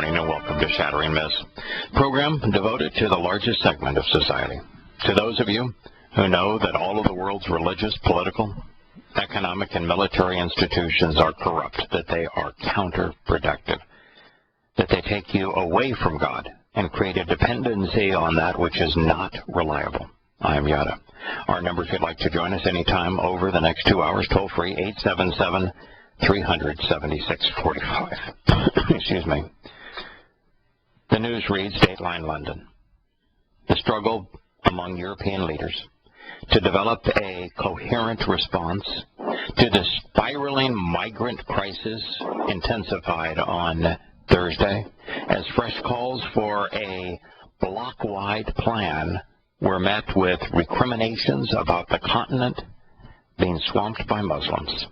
morning and welcome to Shattering Myths, program devoted to the largest segment of society. To those of you who know that all of the world's religious, political, economic, and military institutions are corrupt, that they are counterproductive, that they take you away from God and create a dependency on that which is not reliable. I am Yahowah. Our number, if you'd like to join us anytime over the next 2 hours, toll-free, 877-300-7645. Excuse me. The news reads, Dateline London. The struggle among European leaders to develop a coherent response to the spiraling migrant crisis intensified on Thursday as fresh calls for a bloc-wide plan were met with recriminations about the continent being swamped by Muslims.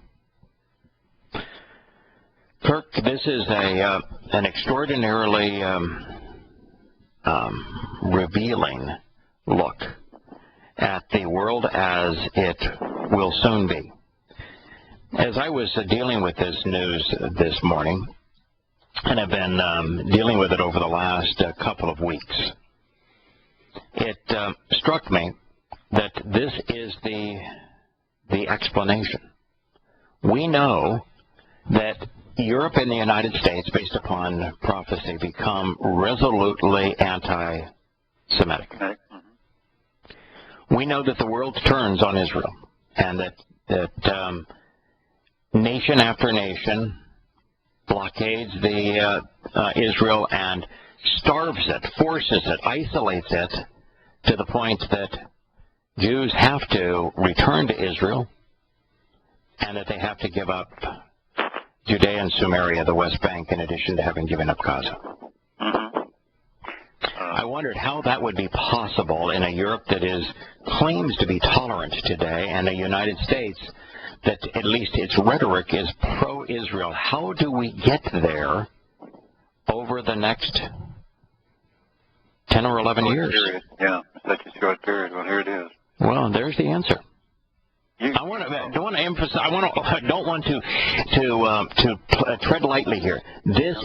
Kirk, this is an extraordinarily revealing look at the world as it will soon be. As I was dealing with this news this morning, and I've been dealing with it over the last couple of weeks, it struck me that this is the explanation. We know that Europe and the United States, based upon prophecy, become resolutely anti-Semitic. We know that the world turns on Israel, and that nation after nation blockades Israel and starves it, forces it, isolates it, to the point that Jews have to return to Israel and that they have to give up Judea and Samaria, the West Bank, in addition to having given up Gaza. I wondered how that would be possible in a Europe that claims to be tolerant today, and a United States that at least its rhetoric is pro-Israel. How do we get there over the next 10 or 11 years? Period. Yeah, such a short period. Well, here it is. Well, there's the answer. I don't want to tread lightly here. This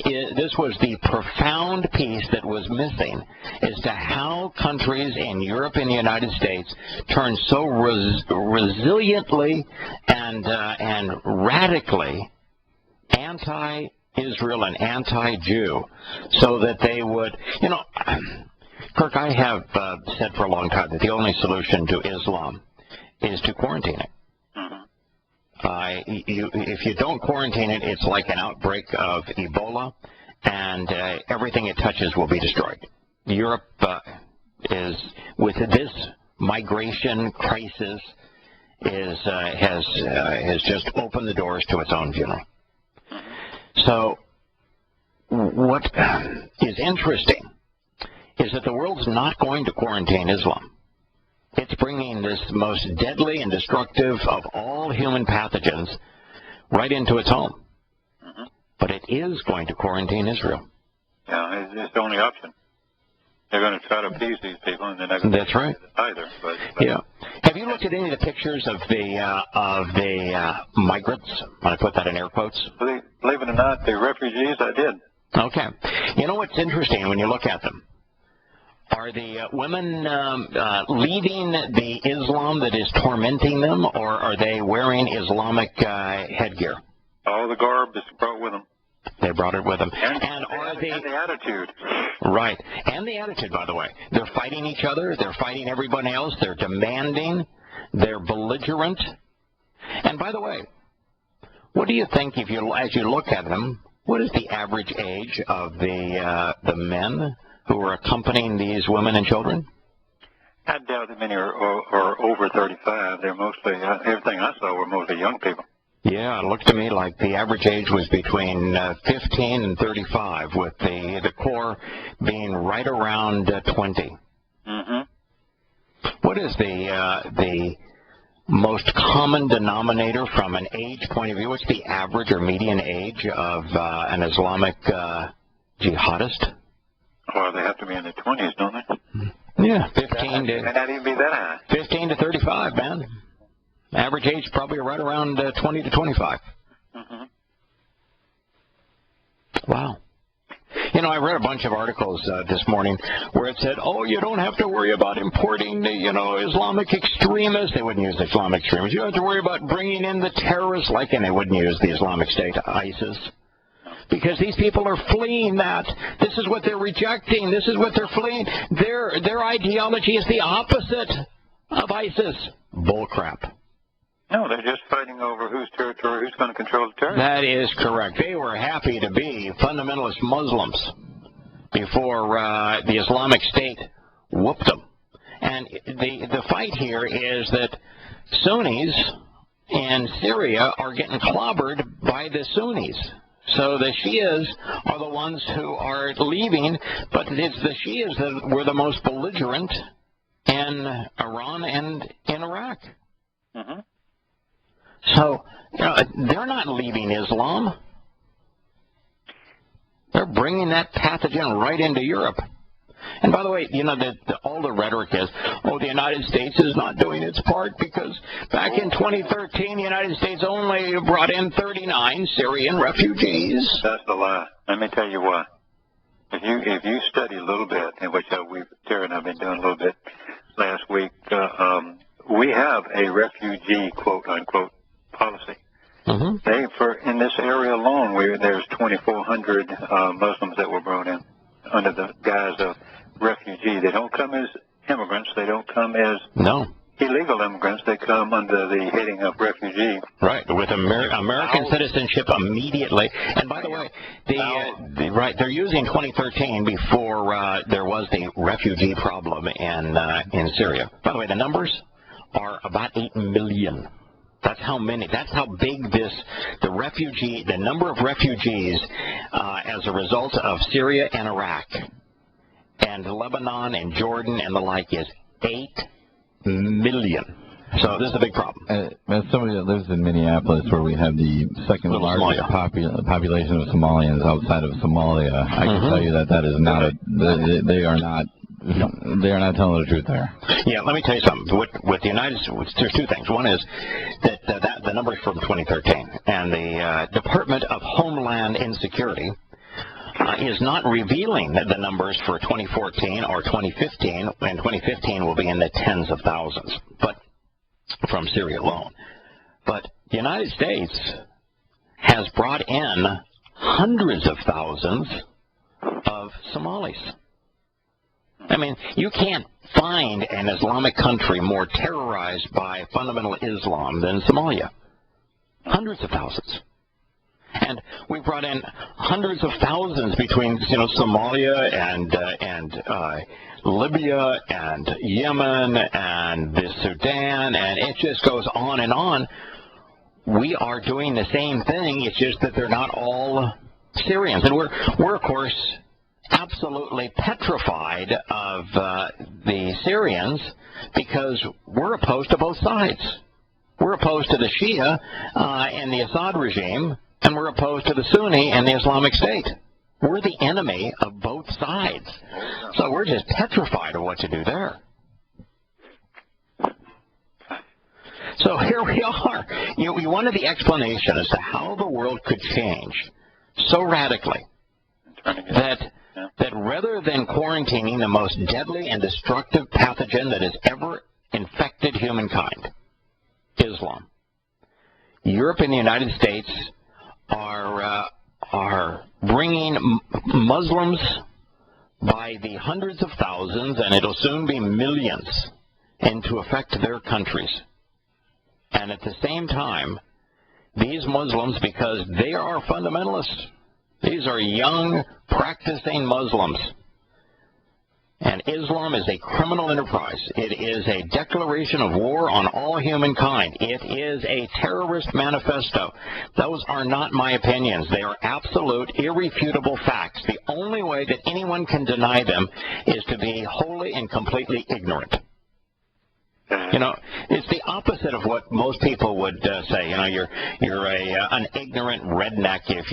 was the profound piece that was missing as to how countries in Europe and the United States turn so resiliently and radically anti-Israel and anti-Jew, so that they would, Kirk, I have said for a long time that the only solution to Islam is to quarantine it. If you don't quarantine it, it's like an outbreak of Ebola, and everything it touches will be destroyed. Europe is, with this migration crisis, has just opened the doors to its own funeral. So what is interesting is that the world's not going to quarantine Islam. It's bringing this most deadly and destructive of all human pathogens right into its home. But it is going to quarantine Israel. Yeah, it's the only option. They're going to try to appease these people, and they're not going to That's right. either. But yeah. Have you looked at any of the pictures of the migrants? When I put that in air quotes. Believe it or not, the refugees, I did. Okay. You know what's interesting when you look at them? Are the women leading the Islam that is tormenting them, or are they wearing Islamic headgear? All the garb is brought with them. They brought it with them. And the attitude. Right. And the attitude, by the way. They're fighting each other. They're fighting everybody else. They're demanding. They're belligerent. And by the way, what do you think, as you look at them, what is the average age of the men who are accompanying these women and children? I doubt that many are over 35. They're mostly, everything I saw were mostly young people. Yeah, it looked to me like the average age was between 15 and 35, with the core being right around 20. What is the most common denominator from an age point of view? What's the average or median age of an Islamic jihadist? Well, they have to be in their 20s, don't they? Yeah, 15 to... May not even be that high. 15 to 35, man. Average age probably right around 20 to 25. Wow. I read a bunch of articles this morning where it said, oh, you don't have to worry about importing the, Islamic extremists. They wouldn't use Islamic extremists. You don't have to worry about bringing in the terrorists, and they wouldn't use the Islamic State, ISIS. Because these people are fleeing that. This is what they're rejecting. This is what they're fleeing. Their ideology is the opposite of ISIS. Bullcrap. No, they're just fighting over whose territory, who's going to control the territory. That is correct. They were happy to be fundamentalist Muslims before the Islamic State whooped them. And the fight here is that Sunnis in Syria are getting clobbered by the Sunnis. So the Shias are the ones who are leaving, but it's the Shias that were the most belligerent in Iran and in Iraq. Mm-hmm. So, they're not leaving Islam. They're bringing that pathogen right into Europe. And by the way, all the rhetoric is, the United States is not doing its part because back in 2013, the United States only brought in 39 Syrian refugees. That's a lie. Let me tell you why. If you study a little bit, in which Terry and I have been doing a little bit last week, we have a refugee, quote unquote, policy. Mm-hmm. In this area alone, there's 2,400 Muslims that were brought in under the guise of refugee. They don't come as immigrants. They don't come as illegal immigrants. They come under the heading of refugee. Right, with American citizenship immediately. And by the way, they're using 2013 before there was the refugee problem in Syria. By the way, the numbers are about 8 million. That's how many. That's how big the number of refugees as a result of Syria and Iraq and Lebanon and Jordan and the like is 8 million. So this is a big problem. As somebody that lives in Minneapolis, where we have the second largest population of Somalians outside of Somalia, I can tell you that is not they are not telling the truth there. Yeah, let me tell you something. With the United States, there's two things. One is that the numbers from 2013, and the Department of Homeland Insecurity is not revealing the numbers for 2014 or 2015, and 2015 will be in the tens of thousands, but from Syria alone. But the United States has brought in hundreds of thousands of Somalis. I mean, you can't find an Islamic country more terrorized by fundamental Islam than Somalia. Hundreds of thousands. And we brought in hundreds of thousands between, Somalia and Libya and Yemen and the Sudan, and it just goes on and on. We are doing the same thing. It's just that they're not all Syrians, and we're of course absolutely petrified of the Syrians because we're opposed to both sides. We're opposed to the Shia and the Assad regime, and we're opposed to the Sunni and the Islamic State. We're the enemy of both sides. So we're just petrified of what to do there. So here we are. We wanted the explanation as to how the world could change so radically that rather than quarantining the most deadly and destructive pathogen that has ever infected humankind, Islam, Europe and the United States are bringing Muslims by the hundreds of thousands, and it'll soon be millions, and to affect their countries. And at the same time, these Muslims, because they are fundamentalists, these are young, practicing Muslims. And Islam is a criminal enterprise. It is a declaration of war on all humankind. It is a terrorist manifesto. Those are not my opinions. They are absolute, irrefutable facts. The only way that anyone can deny them is to be wholly and completely ignorant. It's the opposite of what most people would say. You're an ignorant redneck if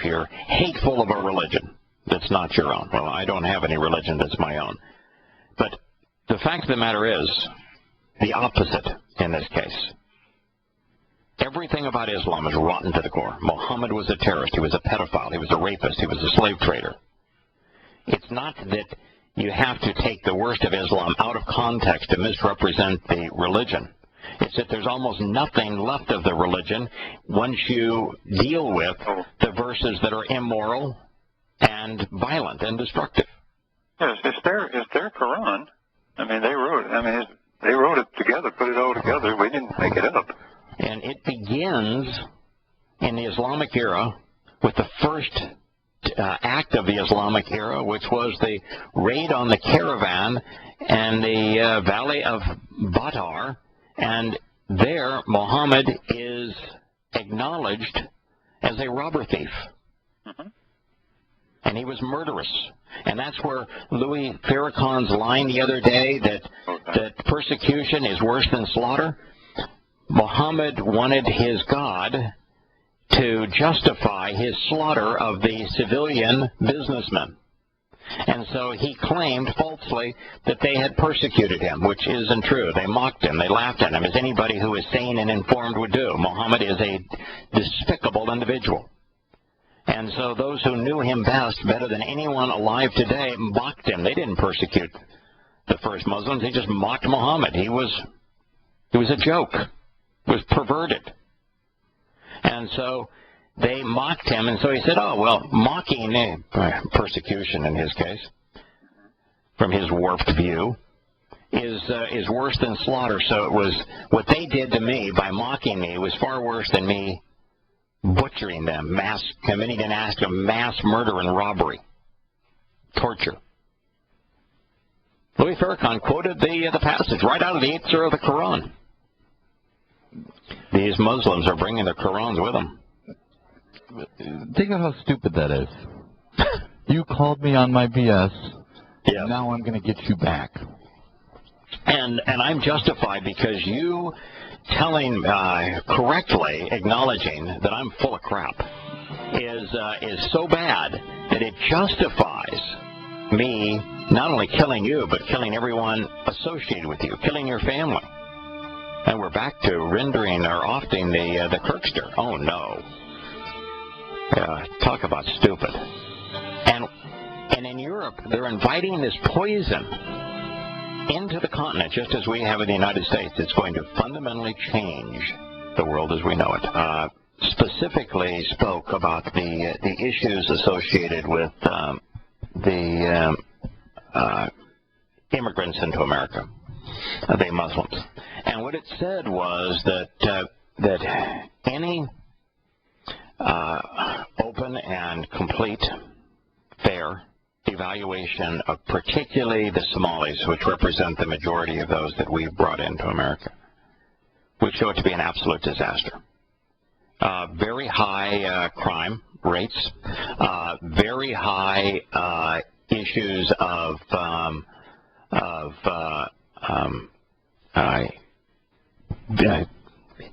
you're hateful of a religion that's not your own. Well, I don't have any religion that's my own. But the fact of the matter is the opposite in this case. Everything about Islam is rotten to the core. Muhammad was a terrorist. He was a pedophile. He was a rapist. He was a slave trader. It's not that you have to take the worst of Islam out of context to misrepresent the religion. It's that there's almost nothing left of the religion once you deal with the verses that are immoral and violent and destructive. Yes, it's their Quran. I mean, they wrote it. I mean, they wrote it together, put it all together. We didn't make it up. And it begins in the Islamic era with the first act of the Islamic era, which was the raid on the caravan and the valley of Badr. And there, Muhammad is acknowledged as a robber thief. Mm-hmm. And he was murderous. And that's where Louis Farrakhan's line the other day that persecution is worse than slaughter. Muhammad wanted his God to justify his slaughter of the civilian businessmen. And so he claimed falsely that they had persecuted him, which isn't true. They mocked him. They laughed at him, as anybody who is sane and informed would do. Muhammad is a despicable individual. And so those who knew him best, better than anyone alive today, mocked him. They didn't persecute the first Muslims. They just mocked Muhammad. He was a joke. He was perverted. And so they mocked him, and so he said, oh, well, mocking, persecution in his case, from his warped view, is worse than slaughter. So it was, what they did to me by mocking me was far worse than me butchering them, committing an act of mass murder and robbery, torture. Louis Farrakhan quoted the passage right out of the 8th surah of the Quran. These Muslims are bringing their Qurans with them. Think of how stupid that is. You called me on my BS. Yeah. Now I'm going to get you back. And I'm justified because you telling, correctly acknowledging that I'm full of crap is so bad that it justifies me not only killing you, but killing everyone associated with you, killing your family. And we're back to rendering or ofting the Kirkster. Oh, no. Talk about stupid. And in Europe, they're inviting this poison into the continent, just as we have in the United States. It's going to fundamentally change the world as we know it. Specifically spoke about the issues associated with the immigrants into America, the Muslims. And what it said was that any open and complete, fair evaluation of particularly the Somalis, which represent the majority of those that we've brought into America, would show it to be an absolute disaster. Very high crime rates, very high issues of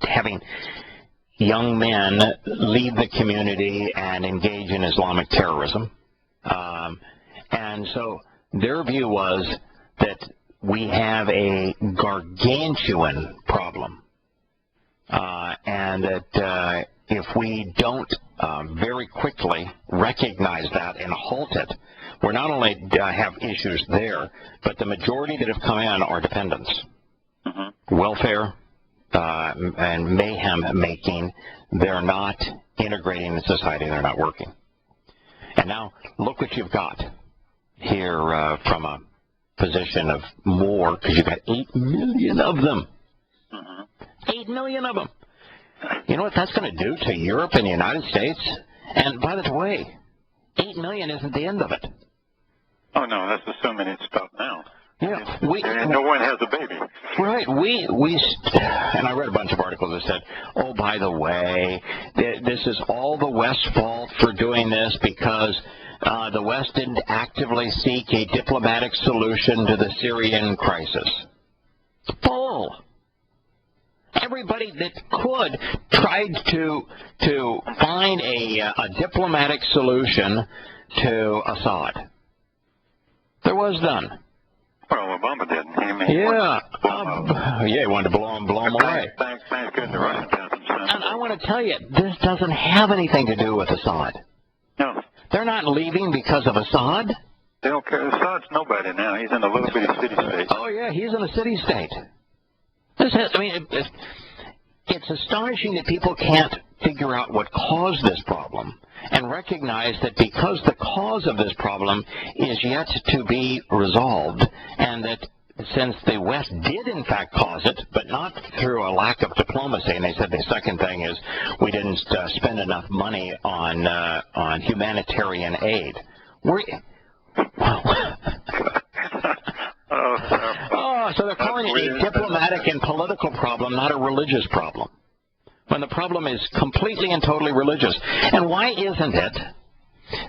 having young men leave the community and engage in Islamic terrorism. And so their view was that we have a gargantuan problem, and that if we don't very quickly recognize that and halt it, we're not only have issues there, but the majority that have come in are dependents. Mm-hmm. Welfare and mayhem making. They're not integrating in society. They're not working. And now look what you've got here from a position of more, because you've got 8 million of them. Mm-hmm. 8 million of them. You know what that's going to do to Europe and the United States? And by the way, 8 million isn't the end of it. Oh, no, that's assuming it's stopped now. Yeah, and no one has a baby. Right. And I read a bunch of articles that said, oh, by the way, this is all the West's fault for doing this because the West didn't actively seek a diplomatic solution to the Syrian crisis. Bull. Everybody that could tried to find a diplomatic solution to Assad. There was none. Well, Obama did. He wanted to blow him away. Thanks good to Russian And I want to tell you, this doesn't have anything to do with Assad. No. They're not leaving because of Assad. They don't care. Assad's nobody now. He's in a little bitty city-state. Oh, yeah, he's in a city-state. It's astonishing that people can't figure out what caused this problem and recognize that because the cause of this problem is yet to be resolved, and that since the West did in fact cause it, but not through a lack of diplomacy, and they said the second thing is we didn't spend enough money on humanitarian aid. So they're calling it a diplomatic and political problem, not a religious problem, when the problem is completely and totally religious. And why isn't it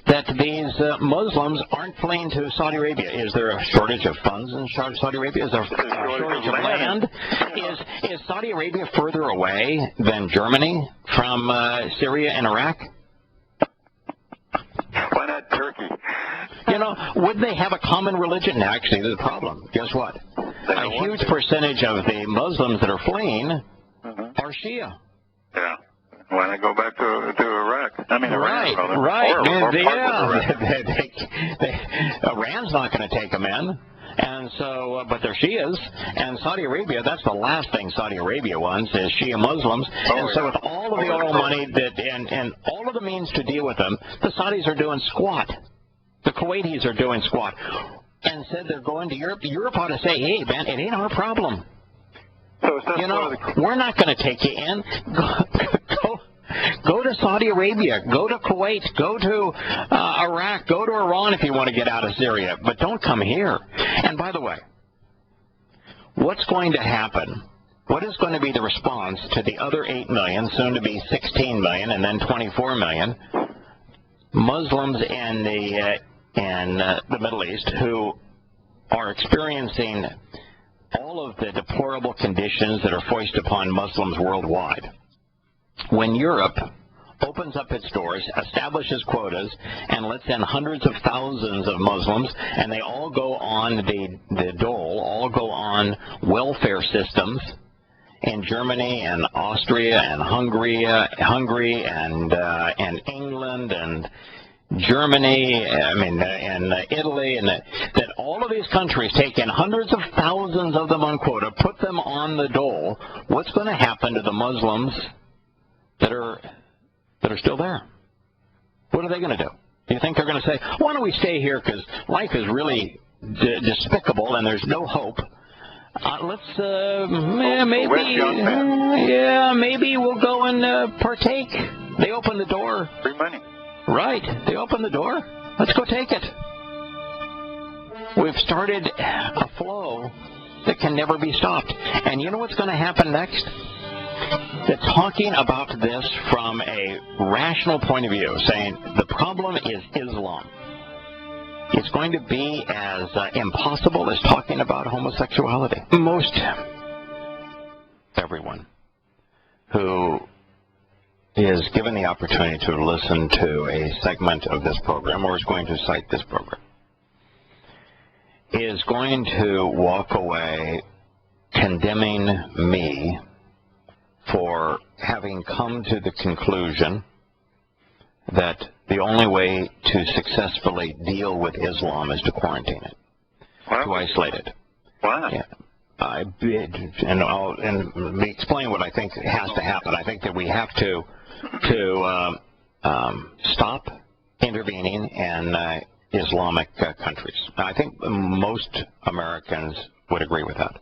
that these Muslims aren't fleeing to Saudi Arabia? Is there a shortage of funds in Saudi Arabia? Is there a shortage of land? Is Saudi Arabia further away than Germany from Syria and Iraq? Why not Turkey? Would they have a common religion? Actually, the problem. Guess what? A huge percentage of the Muslims that are fleeing are Shia. Yeah. Why not go back to Iraq? I mean, Iran, right. Or Iran's not going to take them in. And so, but they're Shias, and Saudi Arabia, that's the last thing Saudi Arabia wants, is Shia Muslims. And so with all of the oil money and all of the means to deal with them, the Saudis are doing squat. The Kuwaitis are doing squat. And said they're going to Europe. Europe ought to say, hey, man, it ain't our problem. So we're not going to take you in. Go to Saudi Arabia. Go to Kuwait. Go to Iraq. Go to Iran if you want to get out of Syria. But don't come here. And by the way, what's going to happen? What is going to be the response to the other 8 million, soon to be 16 million, and then 24 million Muslims in the Middle East who are experiencing all of the deplorable conditions that are foisted upon Muslims worldwide? When Europe opens up its doors, establishes quotas, and lets in hundreds of thousands of Muslims, and they all go on the dole, all go on welfare systems in Germany and Austria and Hungary and England and Germany, and Italy, and that all of these countries take in hundreds of thousands of them on quota, put them on the dole. What's going to happen to the Muslims that are still there? What are they going to do? Do you think they're going to say, why don't we stay here because life is really despicable and there's no hope? Maybe we'll go and partake. They open the door. Free money. Right. They open the door. Let's go take it. We've started a flow that can never be stopped. And you know what's going to happen next? They're talking about this from a rational point of view, saying the problem is Islam. It's going to be as impossible as talking about homosexuality. Most everyone who is given the opportunity to listen to a segment of this program or is going to cite this program is going to walk away condemning me for having come to the conclusion that the only way to successfully deal with Islam is to quarantine it, to isolate it. Wow. Yeah. And explain what I think has to happen. I think that we have to stop intervening in Islamic countries. I think most Americans would agree with that,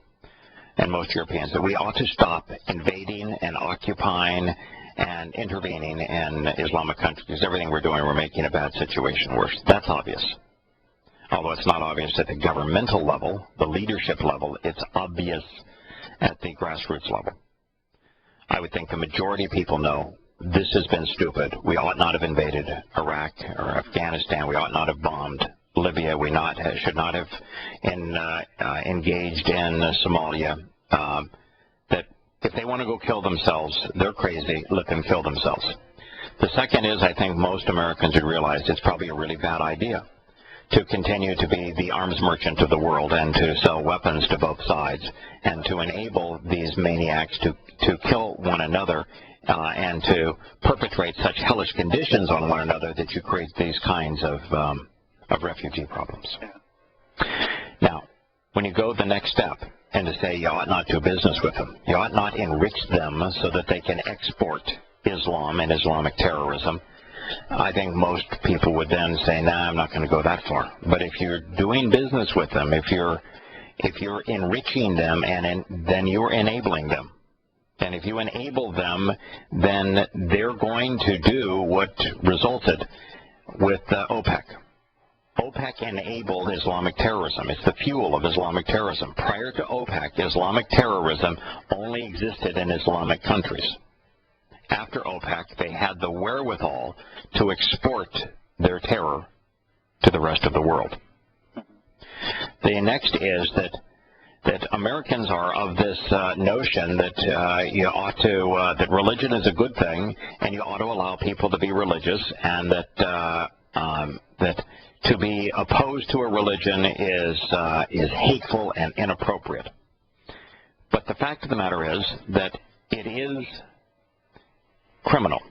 and most Europeans, that we ought to stop invading and occupying and intervening in Islamic countries. Everything we're doing, we're making a bad situation worse. That's obvious. Although it's not obvious at the governmental level, the leadership level, it's obvious at the grassroots level. I would think the majority of people know this has been stupid. We ought not have invaded Iraq or Afghanistan. We ought not have bombed Libya. We should not have engaged in Somalia. That if they want to go kill themselves, they're crazy. Let them kill themselves. The second is, I think most Americans would realize it's probably a really bad idea to continue to be the arms merchant of the world and to sell weapons to both sides and to enable these maniacs to kill one another and to perpetrate such hellish conditions on one another that you create these kinds of of refugee problems. Now, when you go the next step and to say you ought not do business with them, you ought not enrich them so that they can export Islam and Islamic terrorism, I think most people would then say, nah, I'm not going to go that far. But if you're doing business with them, if you're enriching them, then you're enabling them. And if you enable them, then they're going to do what resulted with OPEC. OPEC enabled Islamic terrorism. It's the fuel of Islamic terrorism. Prior to OPEC, Islamic terrorism only existed in Islamic countries. After OPEC, they had the wherewithal to export their terror to the rest of the world. The next is that Americans are of this notion that you ought to that religion is a good thing, and you ought to allow people to be religious, and that to be opposed to a religion is hateful and inappropriate. But the fact of the matter is that it is criminal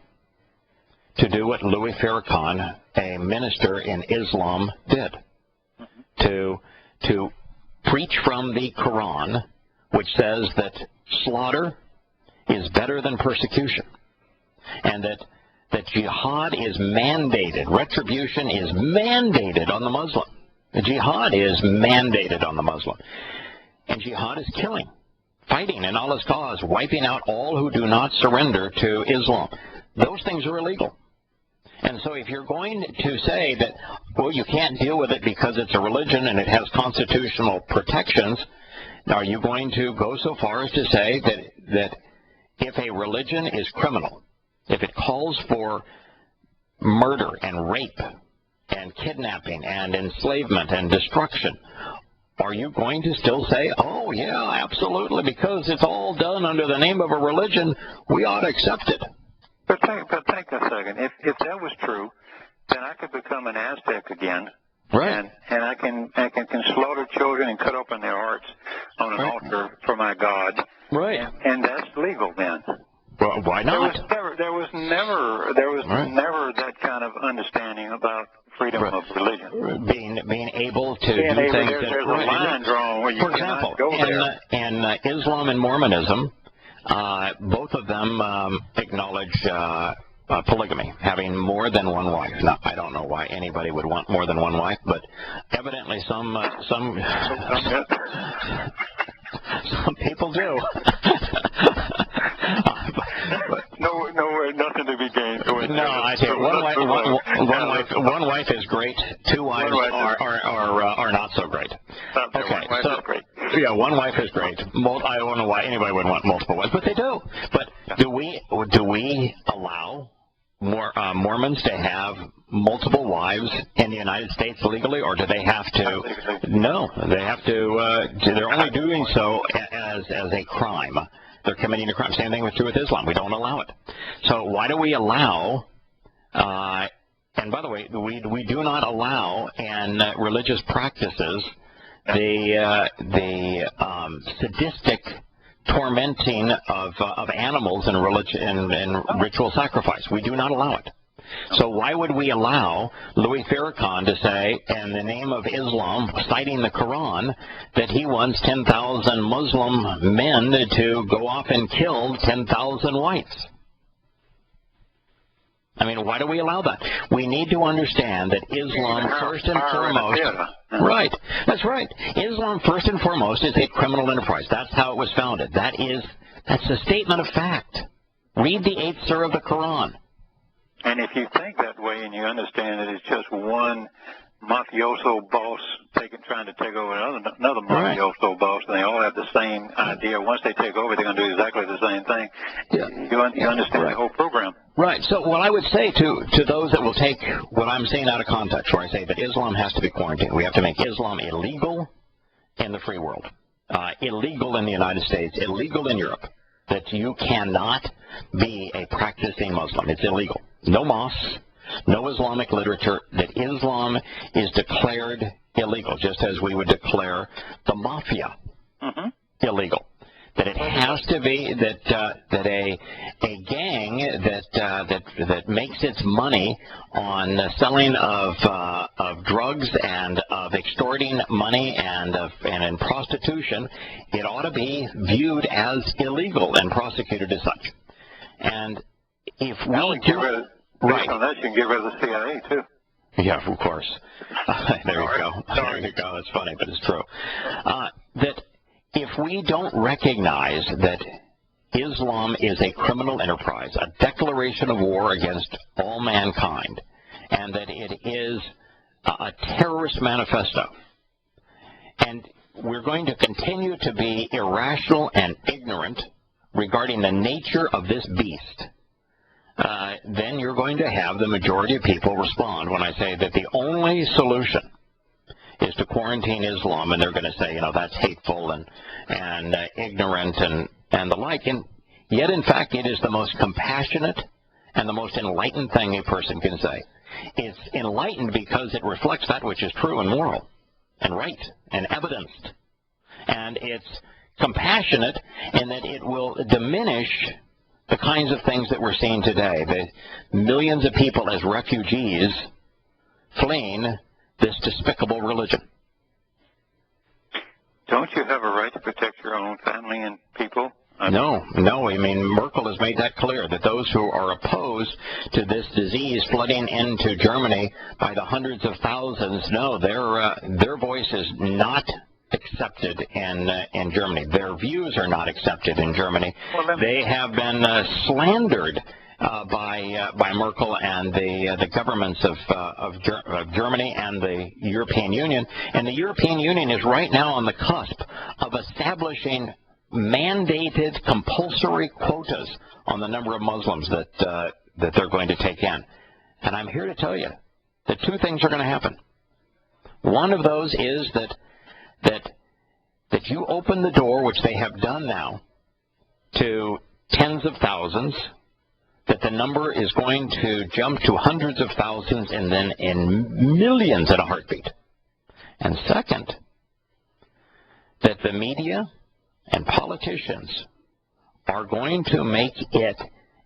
to do what Louis Farrakhan, a minister in Islam, did. To preach from the Quran, which says that slaughter is better than persecution, and that jihad is mandated, retribution is mandated on the Muslim. The jihad is mandated on the Muslim. And jihad is killing, fighting in Allah's cause, wiping out all who do not surrender to Islam. Those things are illegal. And so if you're going to say that, well, you can't deal with it because it's a religion and it has constitutional protections, are you going to go so far as to say that if a religion is criminal, if it calls for murder and rape and kidnapping and enslavement and destruction, are you going to still say, oh, yeah, absolutely, because it's all done under the name of a religion, we ought to accept it? But think a second. If that was true, then I could become an Aztec again. Right. And I can slaughter children and cut open their hearts on an altar for my God. Right. And that's legal then. Well, why not? There was never that kind of understanding about freedom of religion. Being able to do things there's a line drawn where you cannot go there. In Islam and Mormonism, both of them acknowledge polygamy, having more than one wife. Now, I don't know why anybody would want more than one wife, but evidently some people do. Nothing to be gained. No, I tell you, one wife is great. Two wives are not so great. Okay, so great. Yeah, one wife is great. I don't know why anybody would want multiple wives, but they do. But do we allow Mormons to have multiple wives in the United States legally, or do they have to? No, they have to. They're only doing so as a crime. They're committing a crime. Same thing was true with Islam. We don't allow it. So why do we allow? And by the way, we do not allow in religious practices the sadistic tormenting of animals in religion and ritual sacrifice. We do not allow it. So why would we allow Louis Farrakhan to say, in the name of Islam, citing the Quran, that he wants 10,000 Muslim men to go off and kill 10,000 whites? I mean, why do we allow that? We need to understand that Islam, first and foremost, right, that's right. Islam, first and foremost, is a criminal enterprise. That's how it was founded. That's a statement of fact. Read the 8th surah of the Quran. And if you think that way and you understand that it's just one mafioso boss trying to take over another mafioso boss, and they all have the same idea. Once they take over, they're going to do exactly the same thing. Yeah. You understand the whole program. Right. So what I would say to those that will take what I'm saying out of context, where I say that Islam has to be quarantined, we have to make Islam illegal in the free world, illegal in the United States, illegal in Europe, that you cannot be a practicing Muslim. It's illegal. No mosques, no Islamic literature, that Islam is declared illegal, just as we would declare the mafia illegal. that it has to be that a gang that makes its money on the selling of drugs and of extorting money and in prostitution, it ought to be viewed as illegal and prosecuted as such. And if we get rid of, based on that, you can get rid of the CIA too. Yeah, of course. There you go. There you go. It's funny, but it's true. That if we don't recognize that Islam is a criminal enterprise, a declaration of war against all mankind, and that it is a terrorist manifesto, and we're going to continue to be irrational and ignorant regarding the nature of this beast, then you're going to have the majority of people respond when I say that the only solution is to quarantine Islam, and they're going to say, that's hateful and ignorant and the like. And yet, in fact, it is the most compassionate and the most enlightened thing a person can say. It's enlightened because it reflects that which is true and moral and right and evidenced. And it's compassionate in that it will diminish the kinds of things that we're seeing today. The millions of people as refugees fleeing this despicable religion. Don't you have a right to protect your own family and people? No. I mean, Merkel has made that clear, that those who are opposed to this disease flooding into Germany by the hundreds of thousands, no, their voice is not accepted in Germany. Their views are not accepted in Germany. They have been slandered by Merkel and the governments of Germany and the European Union. And the European Union is right now on the cusp of establishing mandated compulsory quotas on the number of Muslims that they're going to take in. And I'm here to tell you that two things are going to happen. One of those is that you open the door, which they have done now, to tens of thousands, that the number is going to jump to hundreds of thousands and then in millions in a heartbeat. And second, that the media and politicians are going to make it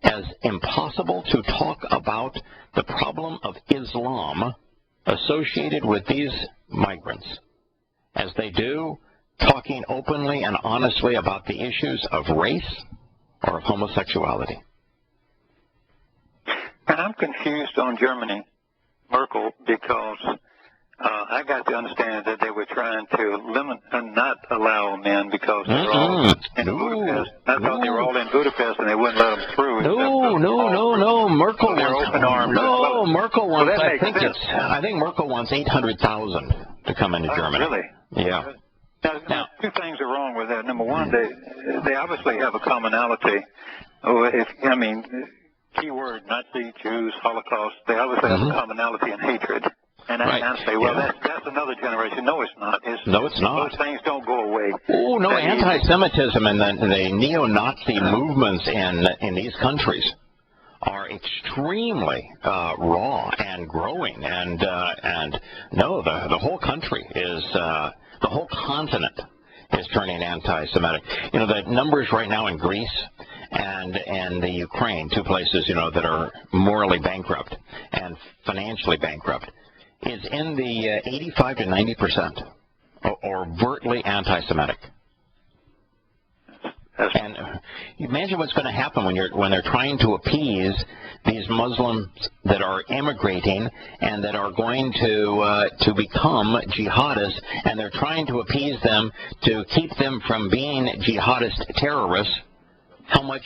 as impossible to talk about the problem of Islam associated with these migrants as they do talking openly and honestly about the issues of race or of homosexuality. And I'm confused on Germany, Merkel, because I got to understand that they were trying to limit and not allow men because they were all in Budapest. I thought they were all in Budapest and they wouldn't let them through. No. Merkel wants open arms. No, Merkel wants. I think Merkel wants 800,000 to come into Germany. Really? Yeah. Now, two things are wrong with that. Number one, they obviously have a commonality. Keyword, Nazi, Jews, Holocaust. They obviously have a commonality in hatred. And I say, well, that's another generation. No, it's not. No, it's not. Those things don't go away. Oh, no, anti-Semitism and the neo-Nazi movements in these countries are extremely raw and growing. And no, the whole country is, the whole continent is turning anti-Semitic. The numbers right now in Greece and the Ukraine, two places, that are morally bankrupt and financially bankrupt, is in the 85 to 90% or overtly anti-Semitic. And imagine what's going to happen when they're trying to appease these Muslims that are immigrating and that are going to become jihadists, and they're trying to appease them to keep them from being jihadist terrorists. How much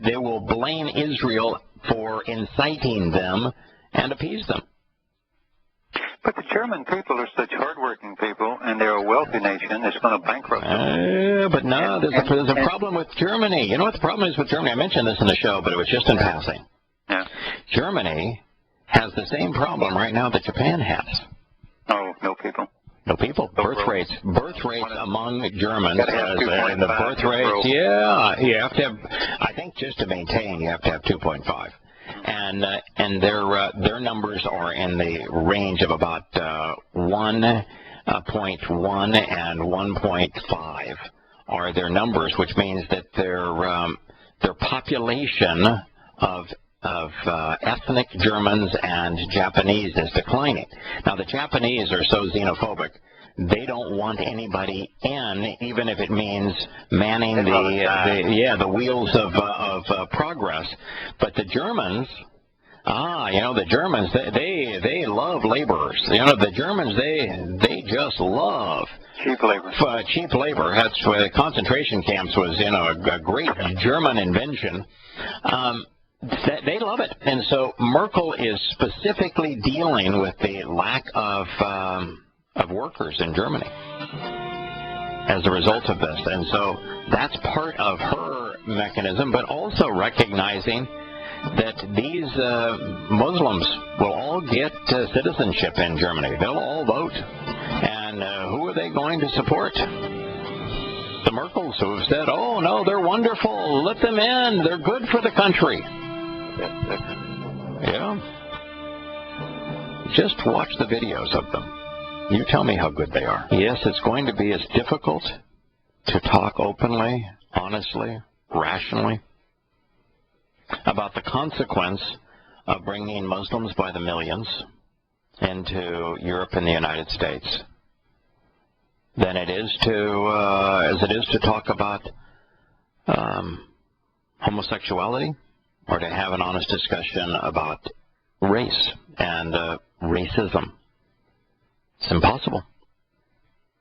they will blame Israel for inciting them and appease them. But the German people are such hardworking people, and they're a wealthy nation. It's going to bankrupt them. But no, there's a problem with Germany. You know what the problem is with Germany? I mentioned this in the show, but it was just in passing. Yeah. Germany has the same problem right now that Japan has. Oh, no people. No people. Birth rates among Germans, and the birth rates, you have to have, I think just to maintain, you have to have 2.5. And their numbers are in the range of about 1.1 and 1.5 are their numbers, which means that their population of ethnic Germans and Japanese is declining. Now, the Japanese are so xenophobic, they don't want anybody in, even if it means manning the wheels of progress. But the Germans, the Germans, they love laborers. The Germans, they just love cheap labor. Cheap labor. That's why the concentration camps was, a great German invention. They love it. And so Merkel is specifically dealing with the lack of workers in Germany as a result of this. And so that's part of her mechanism, but also recognizing that these Muslims will all get citizenship in Germany. They'll all vote. And who are they going to support? The Merkels, who have said, oh, no, they're wonderful. Let them in. They're good for the country. Yeah. Just watch the videos of them. You tell me how good they are. Yes, it's going to be as difficult to talk openly, honestly, rationally about the consequence of bringing Muslims by the millions into Europe and the United States than it is to talk about homosexuality or to have an honest discussion about race and racism. It's impossible.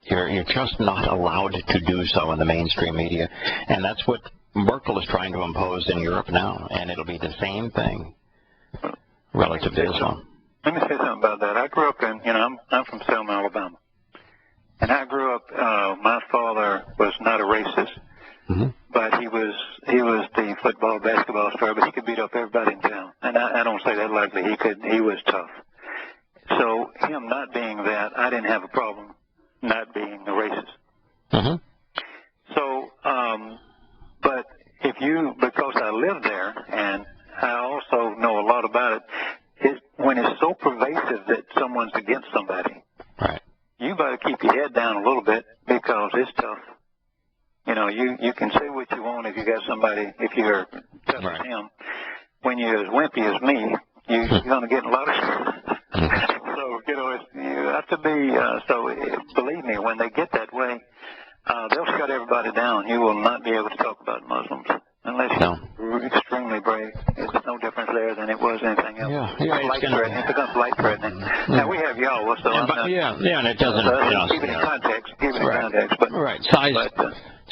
You're just not allowed to do so in the mainstream media. And that's what Merkel is trying to impose in Europe now. And it'll be the same thing relative to Islam. Let me say something about that. I grew up in, I'm from Selma, Alabama. And I grew up, my father was not a racist, but he was the football, basketball star, but he could beat up everybody in town. And I don't say that lightly. He was tough. So him not being that, I didn't have a problem not being a racist. So, but because I lived there and I also know a lot about it, when it's so pervasive that someone's against somebody, right, you better keep your head down a little bit because it's tough. You can say what you want if you got somebody, if you're tough as him. When you're as wimpy as me, you're going to get a lot of shit. So, you have to be, believe me, when they get that way, they'll shut everybody down. You will not be able to talk about Muslims unless you're extremely brave. It's no different there than it was anything else. It becomes light threatening. Now, we have Yahowah, so and it doesn't, keep it in context. Right, size,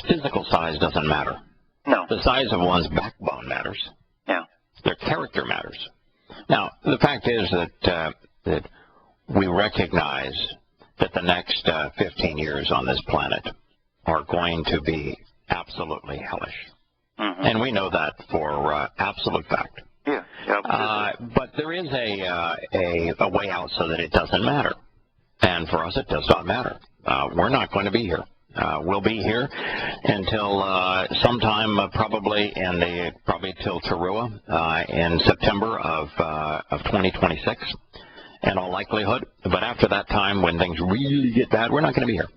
physical size doesn't matter. No. The size of one's backbone matters. Yeah. Their character matters. Now, the fact is that we recognize that the next 15 years on this planet are going to be absolutely hellish. And we know that for absolute fact. Yeah. But there is a way out so that it doesn't matter. And for us, it does not matter. We're not going to be here. We'll be here until sometime probably till Teruah in September of 2026, in all likelihood. But after that time, when things really get bad, we're not going to be here.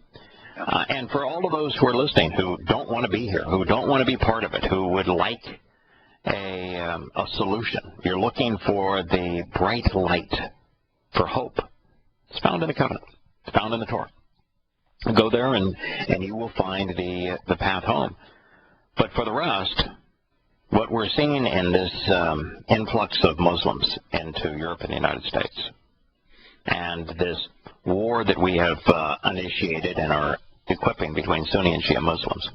And for all of those who are listening who don't want to be here, who don't want to be part of it, who would like a solution, you're looking for the bright light for hope. It's found in the covenant. It's found in the Torah. Go there and you will find the path home. But for the rest, what we're seeing in this influx of Muslims into Europe and the United States, and this war that we have initiated and are equipping between Sunni and Shia Muslims,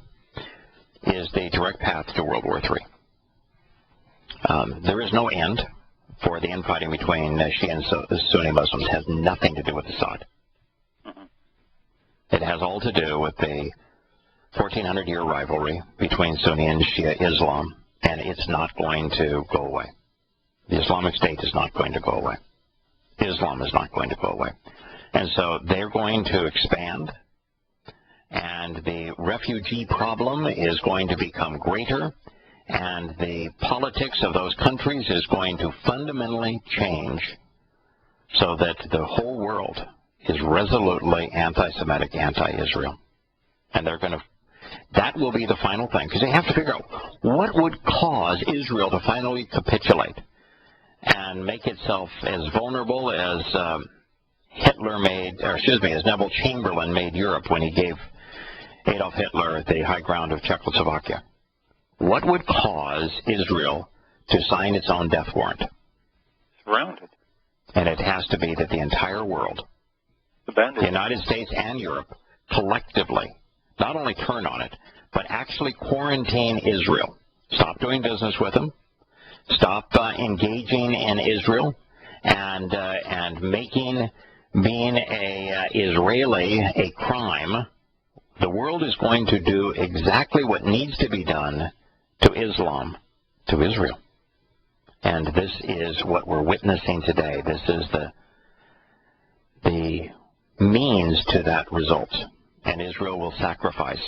is the direct path to World War III. There is no end for the infighting between Shia and Sunni Muslims. It has nothing to do with Assad. It has all to do with the 1,400-year rivalry between Sunni and Shia Islam, and it's not going to go away. The Islamic State is not going to go away. Islam is not going to go away. And so they're going to expand, and the refugee problem is going to become greater, and the politics of those countries is going to fundamentally change so that the whole world is resolutely anti-Semitic, anti-Israel. And they're going to That will be the final thing, because they have to figure out what would cause Israel to finally capitulate and make itself as vulnerable as as Neville Chamberlain made Europe when he gave Adolf Hitler the high ground of Czechoslovakia. What would cause Israel to sign its own death warrant? Surrounded. And it has to be that the entire world, the United States and Europe, collectively, not only turn on it, but actually quarantine Israel. Stop doing business with them. Stop engaging in Israel and making being a Israeli a crime. The world is going to do exactly what needs to be done to Islam, to Israel. And this is what we're witnessing today. This is the means to that result. And Israel will sacrifice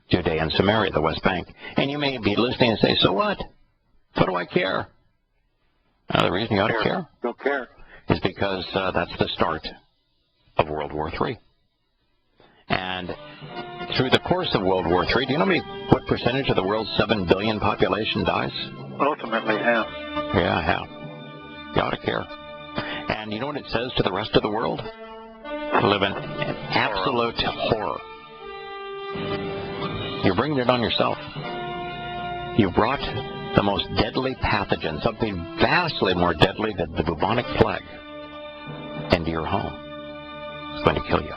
Judea and Samaria, the West Bank. And you may be listening and say, so what? What do I care? The reason you ought to care Don't care. is because that's the start of World War III. And through the course of World War III, do you know what percentage of the world's 7 billion population dies? Ultimately, half. Yeah, half. You ought to care. And you know what it says to the rest of the world? Live in absolute horror. You're bringing it on yourself. You brought the most deadly pathogen, something vastly more deadly than the bubonic plague, into your home. It's going to kill you.